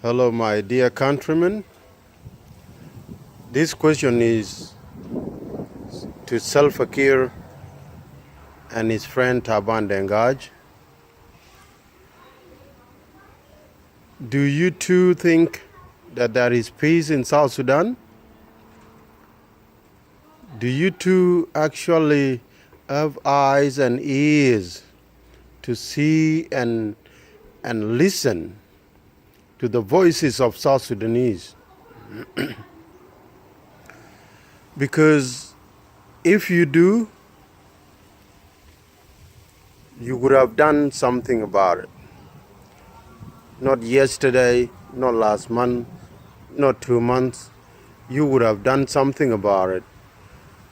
Hello, my dear countrymen. This question is to Salva Kiir and his friend Taban Deng. Do you too think that there is peace in South Sudan? Do you too actually have eyes and ears to see and listen to the voices of South Sudanese? Because if you do, you would have done something about it. Not yesterday, not last month, not 2 months. You would have done something about it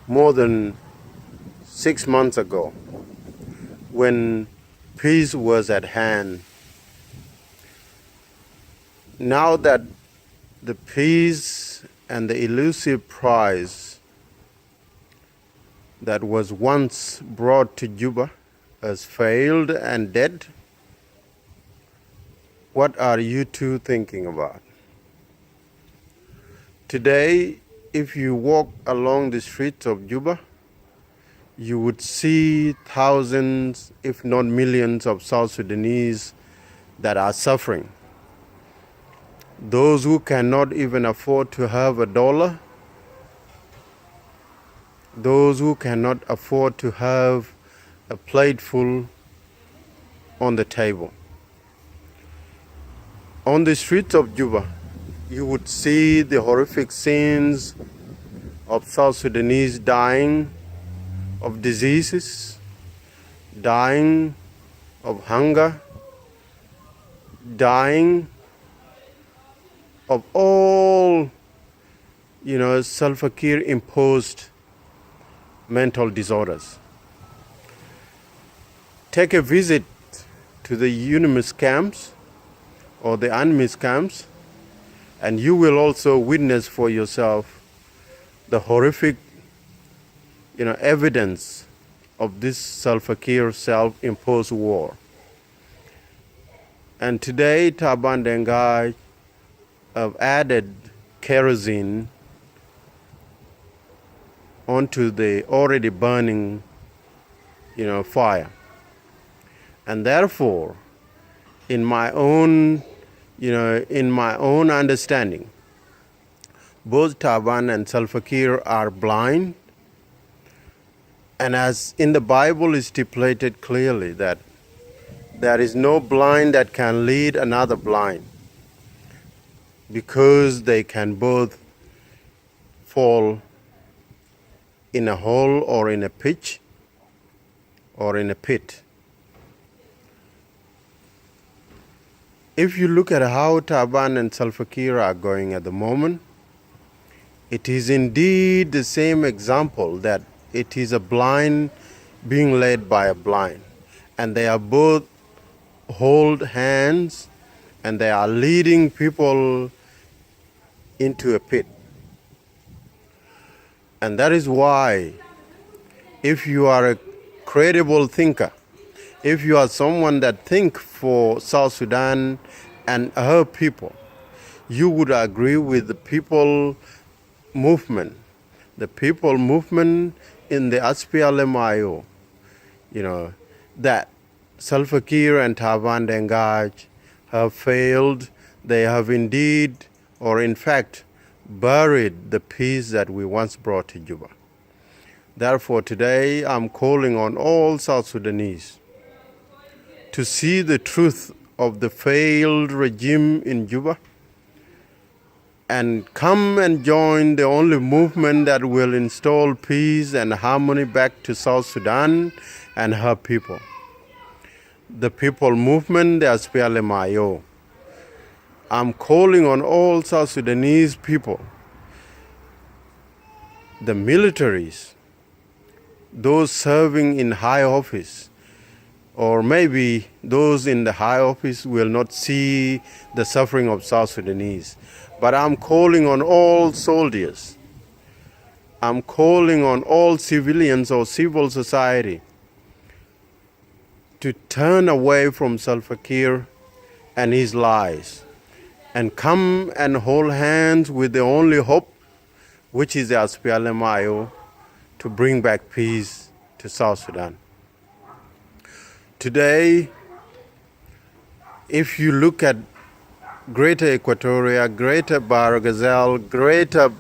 more than 6 months ago when peace was at hand. Now that the peace and the elusive prize that was once brought to Juba has failed and dead, what are you two thinking about? Today, if you walk along the streets of Juba, you would see thousands, if not millions, of South Sudanese that are suffering. Those who cannot even afford to have $1, those who cannot afford to have a plateful on the table. On the streets of Juba, you would see the horrific scenes of South Sudanese dying of diseases, dying of hunger, dying of all, Salva Kiir imposed mental disorders. Take a visit to the UNIMIS camps or the UNMIS camps, and you will also witness for yourself the horrific, evidence of this Salva Kiir self-imposed war. And today, Taban Deng have added kerosene onto the already burning, fire. And therefore, in my own understanding, both Taban and Salva Kiir are blind. And as in the Bible is stipulated clearly that there is no blind that can lead another blind, because they can both fall in a hole or in a pitch or in a pit. If you look at how Taban and Salva Kiir are going at the moment, it is indeed the same example that it is a blind being led by a blind. And they are both hold hands and they are leading people into a pit. And that is why, if you are a credible thinker, if you are someone that thinks for South Sudan and her people, you would agree with the people movement in the SPLM-IO, that Salva Kiir and Taban Deng have failed. They have indeed, or in fact, buried the peace that we once brought to Juba. Therefore, today I'm calling on all South Sudanese to see the truth of the failed regime in Juba and come and join the only movement that will install peace and harmony back to South Sudan and her people. The people movement, the SPLM-IO. I'm calling on all South Sudanese people, the militaries, those serving in high office, or maybe those in the high office will not see the suffering of South Sudanese. But I'm calling on all soldiers. I'm calling on all civilians or civil society to turn away from Salva Kiir and his lies, and come and hold hands with the only hope, which is the SPLM-IO, to bring back peace to South Sudan. Today, if you look at Greater Equatoria, Greater Bahr Ghazal, Greater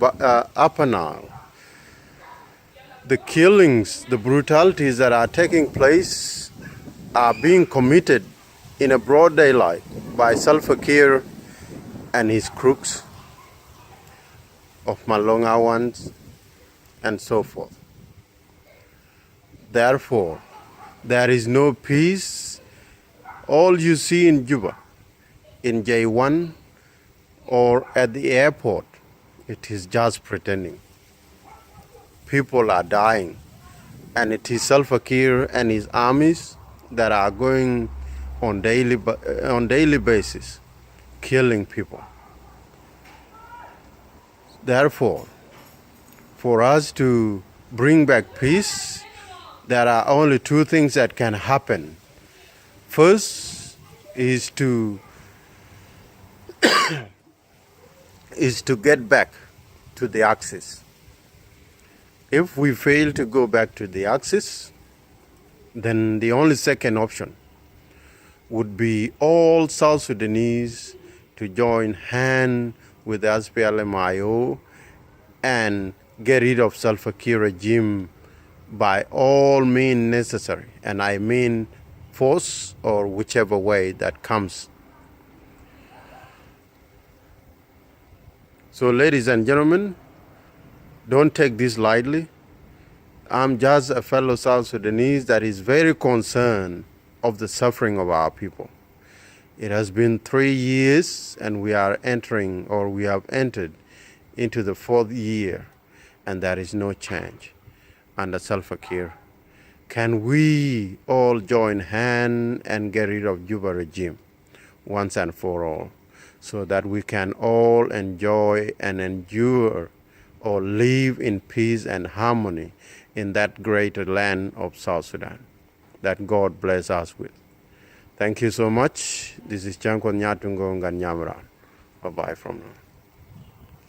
Upper Nile, the killings, the brutalities that are taking place are being committed in a broad daylight by Salva Kiir and his crooks of Malonga ones and so forth. Therefore, there is no peace. All you see in Juba, in J1 or at the airport, it is just pretending. People are dying, and it is Salva Kiir and his armies that are going on daily basis, killing people. Therefore, for us to bring back peace, there are only two things that can happen. First is to get back to the axis. If we fail to go back to the axis, then the only second option would be all South Sudanese to join hand with the SPLM-IO and get rid of Salva Kiir regime by all means necessary, and I mean force or whichever way that comes. So, ladies and gentlemen, don't take this lightly. I'm just a fellow South Sudanese that is very concerned of the suffering of our people. It has been 3 years and we have entered into the 4th year, and there is no change under Salva Kiir. Can we all join hand and get rid of Juba regime once and for all, so that we can all enjoy and endure or live in peace and harmony in that great land of South Sudan that God bless us with. Thank you so much. This is Chankon Nyatungo Nganyamran. Bye-bye from now.